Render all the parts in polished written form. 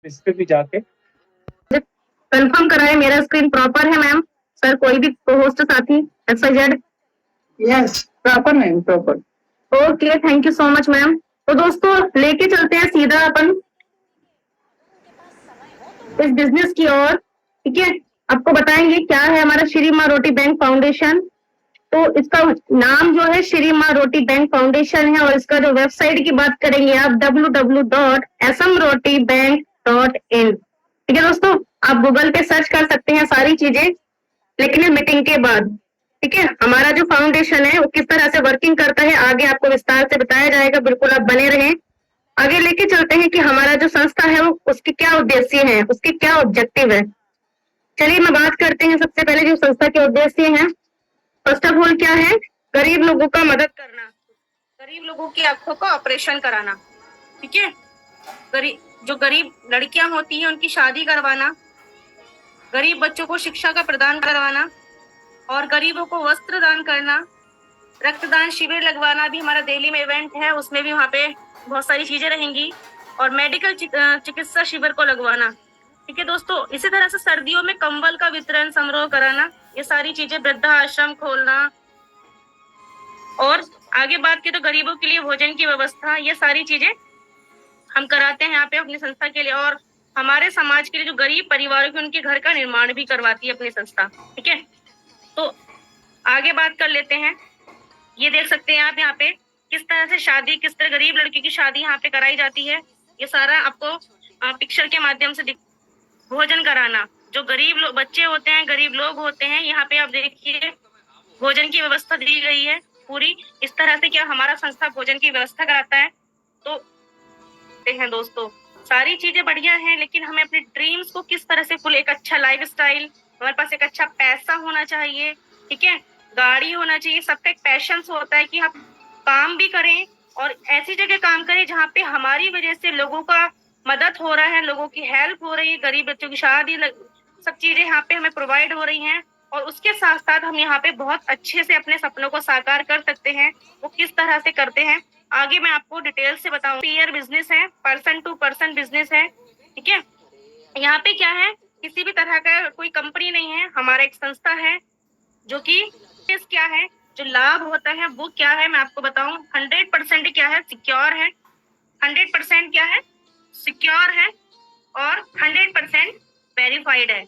इस पे भी जाके कंफर्म कराएं मेरा स्क्रीन प्रॉपर है मैम। सर कोई भी होस्ट साथी XYZ। Yes proper ma'am proper. Okay thank you so much ma'am. तो दोस्तों लेके चलते हैं सीधा अपन इस बिजनेस की ओर। ठीक है, आपको बताएंगे क्या है हमारा श्री माँ रोटी बैंक फाउंडेशन। तो इसका नाम जो है श्री माँ रोटी बैंक फाउंडेशन है और इसका जो वेबसाइट की बात करेंगे आप www.assamrotibank.in। ठीक है दोस्तों, आप गूगल पे सर्च कर सकते हैं सारी चीजें, लेकिन ये मीटिंग के बाद। ठीक है, हमारा जो फाउंडेशन है वो किस तरह से वर्किंग करता है आगे आपको विस्तार से बताया जाएगा, बिल्कुल आप बने रहें। आगे लेके चलते हैं कि हमारा जो संस्था है वो उसके क्या उद्देश्य है, उसके क्या ऑब्जेक्टिव है। चलिए मैं बात करते हैं सबसे पहले जो संस्था के उद्देश्य हैं। फर्स्ट ऑफ ऑल क्या है, गरीब लोगों का मदद करना, गरीब लोगों की आंखों का ऑपरेशन कराना। ठीक है, जो गरीब लड़कियां होती हैं उनकी शादी करवाना, गरीब बच्चों को शिक्षा का प्रदान करवाना और गरीबों को वस्त्र दान करना। रक्तदान शिविर लगवाना भी हमारा दिल्ली में इवेंट है, उसमें भी वहाँ पे बहुत सारी चीजें रहेंगी। और मेडिकल चिकित्सा शिविर को लगवाना। ठीक है दोस्तों, इसी तरह से सर्दियों में कंबल का वितरण समारोह कराना, ये सारी चीजें, वृद्धा आश्रम खोलना। और आगे बात की तो गरीबों के लिए भोजन की व्यवस्था, ये सारी चीजें हम कराते हैं यहाँ पे अपनी संस्था के लिए। और हमारे समाज के लिए जो गरीब परिवारों के उनके घर का निर्माण भी करवाती है अपनी संस्था। ठीक है, तो आगे बात कर लेते हैं। ये देख सकते हैं आप यहाँ पे किस तरह से शादी, किस तरह गरीब लड़की की शादी यहाँ पे कराई जाती है, ये सारा आपको पिक्चर के माध्यम से भोजन कराना, जो गरीब बच्चे होते हैं, गरीब लोग होते हैं, यहाँ पे आप देखिए भोजन की व्यवस्था दी गई है पूरी। इस तरह से क्या हमारा संस्था भोजन की व्यवस्था कराता है। तो हैं दोस्तों, सारी चीजें बढ़िया हैं, लेकिन हमें अपने ड्रीम्स को किस तरह से फुल, एक अच्छा लाइफ स्टाइल, हमारे पास एक अच्छा पैसा होना चाहिए। ठीक है, गाड़ी होना चाहिए, सबका एक पैशन होता है कि हम काम भी करें और ऐसी जगह काम करें जहाँ पे हमारी वजह से लोगों का मदद हो रहा है, लोगों की हेल्प हो रही है, गरीब बच्चों की शादी, सब चीजें यहाँ पे हमें प्रोवाइड हो रही हैं। और उसके साथ साथ हम यहाँ पे बहुत अच्छे से अपने सपनों को साकार कर सकते हैं। वो किस तरह से करते हैं आगे मैं आपको डिटेल से बताऊं। पीयर बिजनेस है, पर्सन टू पर्सन बिजनेस है। ठीक है, यहाँ पे क्या है, किसी भी तरह का कोई कंपनी नहीं है, हमारा एक संस्था है जो कि क्या है, जो लाभ होता है वो क्या है मैं आपको बताऊं। 100% क्या है, सिक्योर है। 100% क्या है, सिक्योर है और 100% वेरीफाइड है।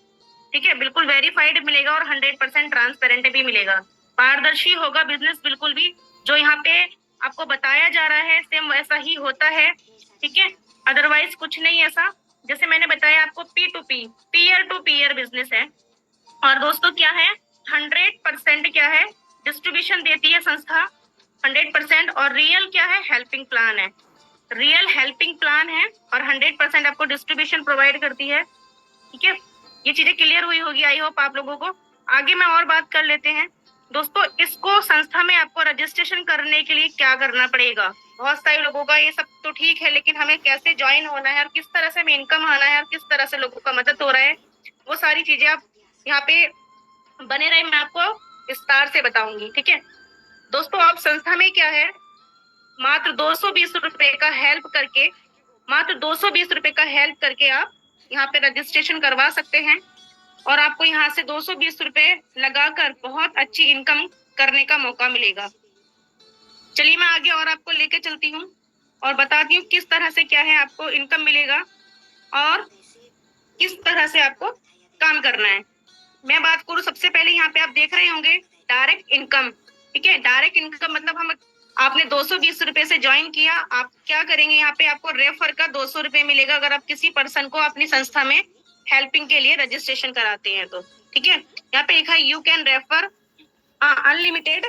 ठीक है, बिल्कुल वेरीफाइड मिलेगा और 100% ट्रांसपेरेंट भी मिलेगा। पारदर्शी होगा बिजनेस, बिल्कुल भी जो यहाँ पे आपको बताया जा रहा है सेम वैसा ही होता है। ठीक है, अदरवाइज कुछ नहीं ऐसा। जैसे मैंने बताया आपको P2P, peer to peer business है। और दोस्तों क्या है, 100% क्या है, डिस्ट्रीब्यूशन देती है संस्था 100%। और रियल क्या है, हेल्पिंग प्लान है, रियल हेल्पिंग प्लान है और 100% आपको डिस्ट्रीब्यूशन प्रोवाइड करती है। ठीक है, ये चीजें क्लियर हुई होगी आई होप आप लोगों को। आगे मैं और बात कर लेते हैं दोस्तों। इसको संस्था में आपको रजिस्ट्रेशन करने के लिए क्या करना पड़ेगा। बहुत सारे लोगों का ये सब तो ठीक है, लेकिन हमें कैसे ज्वाइन होना है और किस तरह से हमें इनकम आना है और किस तरह से लोगों का मदद हो रहा है, वो सारी चीजें आप यहाँ पे बने रहे, मैं आपको विस्तार से बताऊंगी। ठीक है दोस्तों, आप संस्था में क्या है, मात्र 220 रुपए का हेल्प करके, मात्र 220 रुपए का हेल्प करके आप यहाँ पे रजिस्ट्रेशन करवा सकते हैं और आपको यहाँ से 220 रुपए लगाकर बहुत अच्छी इनकम करने का मौका मिलेगा। चलिए मैं आगे और आपको लेके चलती हूँ और बताती हूँ किस तरह से क्या है आपको इनकम मिलेगा और किस तरह से आपको काम करना है। मैं बात करूँ सबसे पहले, यहाँ पे आप देख रहे होंगे डायरेक्ट इनकम। ठीक है, डायरेक्ट इनकम मतलब हम, आपने 220 रुपए से ज्वाइन किया, आप क्या करेंगे, यहाँ पे आपको रेफर का 200 रुपए मिलेगा अगर आप किसी पर्सन को अपनी संस्था में हेल्पिंग के लिए रजिस्ट्रेशन कराते हैं तो। ठीक है, यहाँ पे लिखा है you can refer unlimited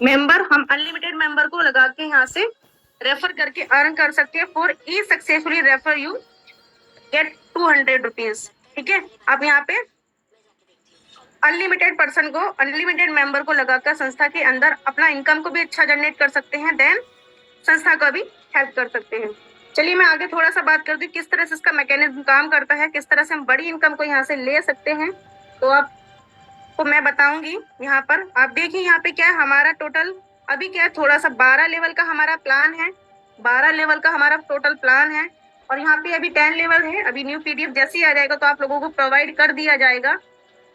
member, हम अनलिमिटेड मेंबर को लगा के यहाँ से रेफर करके अर्न कर सकते हैं। For E successfully refer you get 200 rupees. ठीक है, आप यहाँ पे अनलिमिटेड पर्सन को, अनलिमिटेड मेंबर को लगाकर संस्था के अंदर अपना इनकम को भी अच्छा जनरेट कर सकते हैं, देन संस्था का भी हेल्प कर सकते हैं। चलिए मैं आगे थोड़ा सा बात करती हूँ किस तरह से इसका मैकेनिज्म काम करता है, किस तरह से हम बड़ी इनकम को यहाँ से ले सकते हैं, तो आपको मैं बताऊंगी। यहाँ पर आप देखिए, यहाँ पे क्या है हमारा टोटल अभी क्या है, थोड़ा सा 12 लेवल का हमारा प्लान है, 12 लेवल का हमारा टोटल प्लान है। और यहाँ पे अभी 10 लेवल है, अभी न्यू पीडीएफ जैसे ही आ जाएगा तो आप लोगों को प्रोवाइड कर दिया जाएगा।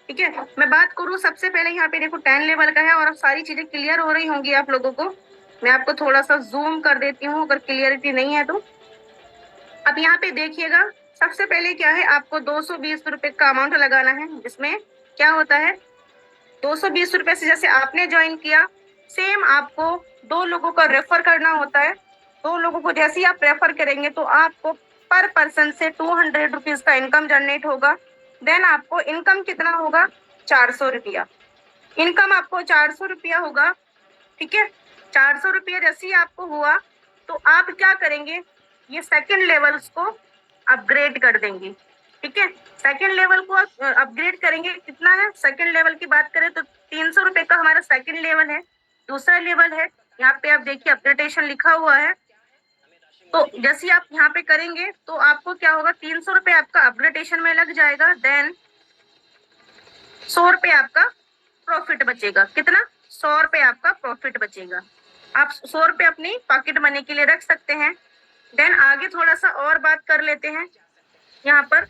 ठीक है, मैं बात करूँ सबसे पहले यहाँ पे देखो 10 लेवल का है और अब सारी चीजें क्लियर हो रही होंगी आप लोगों को। मैं आपको थोड़ा सा जूम कर देती हूँ अगर क्लियरिटी नहीं है तो। अब यहाँ पे देखिएगा, सबसे पहले क्या है, आपको 220 रुपए का अमाउंट लगाना है, जिसमें क्या होता है 220 रुपए से जैसे आपने ज्वाइन किया सेम आपको 2 लोगों का रेफर करना होता है। 2 लोगों को जैसे ही आप रेफर करेंगे तो आपको पर पर्सन से 200 रुपीज का इनकम जनरेट होगा। देन आपको इनकम कितना होगा, 400 रुपया। इनकम आपको 400 रुपया होगा। ठीक है, 400 रुपया जैसे ही आपको हुआ तो आप क्या करेंगे, ये सेकंड लेवल्स को अपग्रेड कर देंगे। ठीक है, सेकंड लेवल को अपग्रेड करेंगे, कितना है, सेकंड लेवल की बात करें तो 300 रुपए का हमारा सेकंड लेवल है। दूसरा लेवल है, यहाँ पे आप देखिए अपग्रेडेशन लिखा हुआ है। तो जैसे ही आप यहाँ पे करेंगे तो आपको क्या होगा, 300 रुपए आपका अपग्रेडेशन में लग जाएगा। देन 100 रुपए आपका प्रॉफिट बचेगा। कितना, 100 रुपए आपका प्रॉफिट बचेगा। आप 100 रुपए अपनी पॉकेट मनी के लिए रख सकते हैं। देन आगे थोड़ा सा और बात कर लेते हैं, यहाँ पर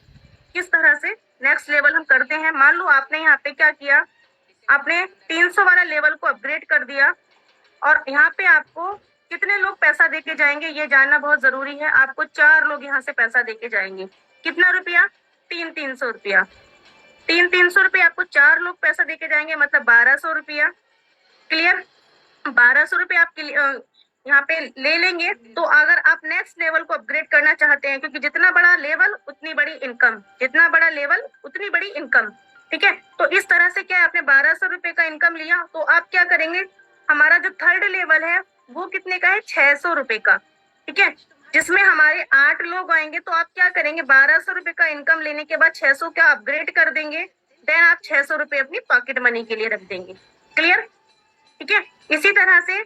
किस तरह से नेक्स्ट लेवल हम करते हैं। मान लो आपने यहाँ पे क्या किया, आपने 300 वाला लेवल को अपग्रेड कर दिया और यहाँ पे आपको कितने लोग पैसा देके जाएंगे ये जानना बहुत जरूरी है। आपको 4 लोग यहाँ से पैसा देके जाएंगे। कितना रुपया, 300 रुपया। 300 रुपया आपको 4 लोग पैसा देके जाएंगे, मतलब 1200 रुपया। क्लियर, 1200 रुपया आप यहाँ पे ले लेंगे। तो अगर आप नेक्स्ट लेवल को अपग्रेड करना चाहते हैं, क्योंकि जितना बड़ा लेवल उतनी बड़ी इनकम, जितना बड़ा लेवल उतनी बड़ी इनकम। ठीक है, तो इस तरह से क्या है, आपने 1200 रुपए का इनकम लिया तो आप क्या करेंगे, हमारा जो थर्ड लेवल है वो कितने का है, 600 रुपए का। ठीक है, जिसमें हमारे 8 लोग आएंगे तो आप क्या करेंगे, 1200 रुपए का इनकम लेने के बाद 600 का अपग्रेड कर देंगे। देन आप 600 रुपए अपनी पॉकेट मनी के लिए रख देंगे। क्लियर, ठीक है। इसी तरह से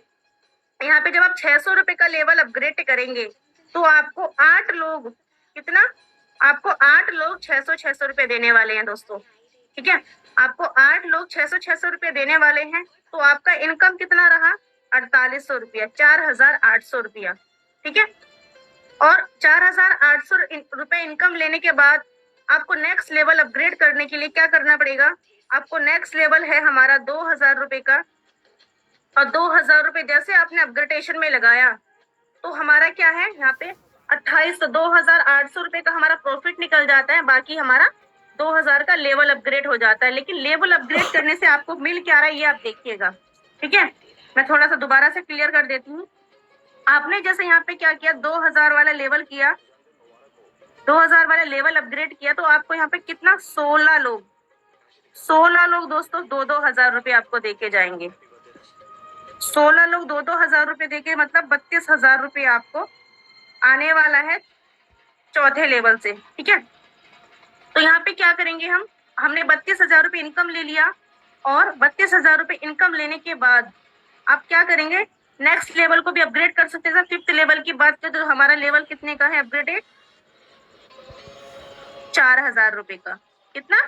यहाँ पे जब आप 600 रुपए का लेवल अपग्रेड करेंगे तो आपको 8 लोग, कितना, आपको 8 लोग 600 रुपए देने वाले हैं दोस्तों। ठीक है, आपको 8 लोग 600 रुपए देने वाले हैं। तो आपका इनकम कितना रहा, 4800 रुपया, 4800 रुपया। ठीक है, और 4800 रुपए इनकम लेने के बाद आपको नेक्स्ट लेवल अपग्रेड करने के लिए क्या करना पड़ेगा, आपको नेक्स्ट लेवल है हमारा 2000 रुपए का। और 2000 रुपए जैसे आपने अपग्रेडेशन में लगाया तो हमारा क्या है, यहाँ पे 2800 रुपए का हमारा प्रॉफिट निकल जाता है। बाकी हमारा 2000 का लेवल अपग्रेड हो जाता है। लेकिन लेवल अपग्रेड करने से आपको मिल क्या रहा है ये आप देखिएगा। ठीक है, मैं थोड़ा सा दोबारा से क्लियर कर देती हूँ। आपने जैसे यहाँ पे क्या किया, 2000 वाला लेवल किया, 2000 वाला लेवल अपग्रेड किया तो आपको यहाँ पे कितना, 16 लोग दोस्तों 2-2 हजार रुपए आपको देके जाएंगे। 16 लोग 2-2 हजार रुपए देके, मतलब 32,000 रुपए आपको आने वाला है चौथे लेवल से। ठीक है, तो यहाँ पे क्या करेंगे, हमने 32,000 रुपए इनकम ले लिया और 32,000 रुपए इनकम लेने के बाद आप क्या करेंगे, नेक्स्ट लेवल को भी अपग्रेड कर सकते हैं। 5th लेवल की बात करें तो हमारा लेवल कितने का है अपग्रेडेड, 4000 रुपए का। कितना,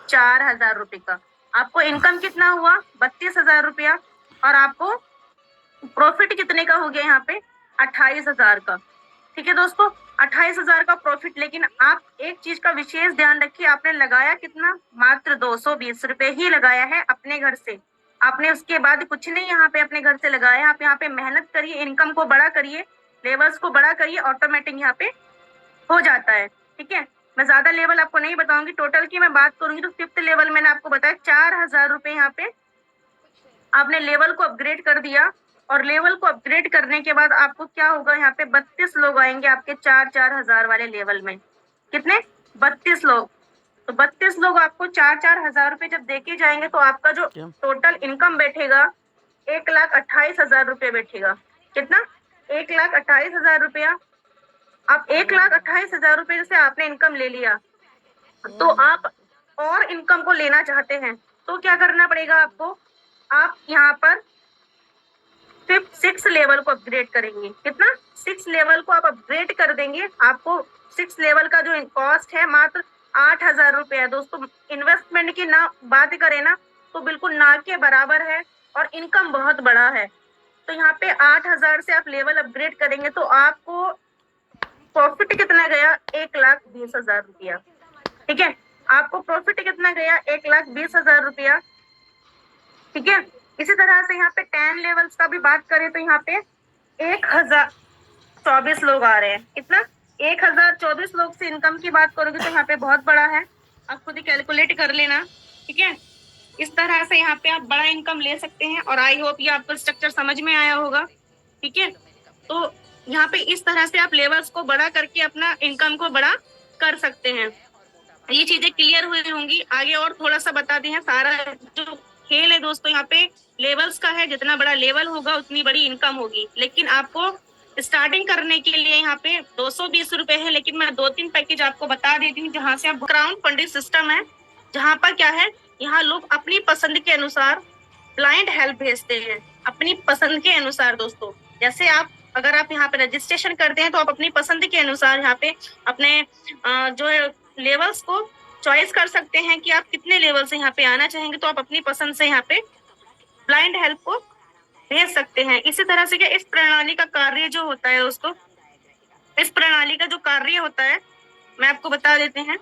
4000 रुपए का। आपको इनकम कितना हुआ, 32,000 रुपया, और आपको प्रॉफिट कितने का हो गया यहाँ पे, 28,000 का। ठीक है दोस्तों, 28,000 का प्रॉफिट। लेकिन आप एक चीज का विशेष ध्यान रखिए, आपने लगाया कितना, मात्र 220 रुपए ही लगाया है अपने घर से। आपने उसके बाद कुछ नहीं यहाँ पे अपने घर से लगाया। आप यहाँ पे मेहनत करिए, इनकम को बड़ा करिए, लेवल्स को बड़ा करिए, ऑटोमेटिक यहाँ पे हो जाता है। ठीक है, मैं ज्यादा लेवल आपको नहीं बताऊंगी। टोटल की मैं बात करूंगी तो 5th लेवल मैंने आपको बताया 4000 रुपए यहाँ पे आपने लेवल को अपग्रेड कर दिया। और लेवल को अपग्रेड करने के बाद आपको क्या होगा, यहाँ पे 32 लोग आएंगे आपके 4-4 हजार वाले लेवल में। कितने, 32 लोग। तो 32 लोग आपको 4-4 हजार रुपए जब देके जाएंगे तो आपका जो टोटल इनकम बैठेगा 1,28,000 रुपये बैठेगा। कितना, 1,28,000 रुपया। आप 1,28,000 रुपये से आपने इनकम ले लिया तो आप और इनकम को लेना चाहते हैं तो क्या करना पड़ेगा आपको, आप यहाँ पर 6 लेवल को अपग्रेड करेंगे। कितना, 6 लेवल को आप अपग्रेड कर देंगे। आपको 6 लेवल का जो कॉस्ट है मात्र 8,000 रुपये है दोस्तों। इन्वेस्टमेंट की ना बात करें ना तो बिल्कुल ना के बराबर है और इनकम बहुत बड़ा है। तो यहाँ पे 8,000 से आप लेवल अपग्रेड करेंगे तो आपको प्रॉफिट कितना गया, 1,20,000 रुपया। ठीक है, आपको प्रॉफिट कितना गया, 1,20,000 रुपया। ठीक है, इसी तरह से यहाँ पे 10 लेवल्स का भी बात करें तो यहाँ पे 1,024 लोग आ रहे हैं। कितना, 1,024 लोग से इनकम की बात करोगे तो यहाँ पे बहुत बड़ा है, आप खुद ही कैलकुलेट कर लेना। ठीक है, इस तरह से यहाँ पे आप बड़ा इनकम ले सकते हैं और आई होप ये आपको स्ट्रक्चर समझ में आया होगा। ठीक है, तो यहाँ पे इस तरह से आप लेवल्स को बड़ा करके अपना इनकम को बड़ा कर सकते हैं। ये चीजें क्लियर हुई होंगी। आगे और थोड़ा सा बता दी है, सारा जो खेल है दोस्तों यहाँ पे लेवल्स का है, जितना बड़ा लेवल होगा उतनी बड़ी इनकम होगी। लेकिन आपको स्टार्टिंग करने के लिए यहाँ पे 220 रुपए है, लेकिन मैं 2-3 पैकेज आपको बता देती हूँ जहाँ से आप क्राउड फंडिंग सिस्टम है, जहाँ पर क्या है, यहाँ लोग अपनी पसंद के अनुसार ब्लाइंड हेल्प भेजते हैं, अपनी पसंद के अनुसार दोस्तों। जैसे आप अगर आप यहाँ पे रजिस्ट्रेशन करते हैं तो आप अपनी पसंद के अनुसार यहाँ पे अपने जो है लेवल्स को चॉइस कर सकते हैं कि आप कितने लेवल से यहाँ पे आना चाहेंगे, तो आप अपनी पसंद से यहाँ पे ब्लाइंड हेल्प को भेज सकते हैं। इसी तरह से क्या इस प्रणाली का कार्य जो होता है उसको, इस प्रणाली का जो कार्य होता है मैं आपको बता देते हैं।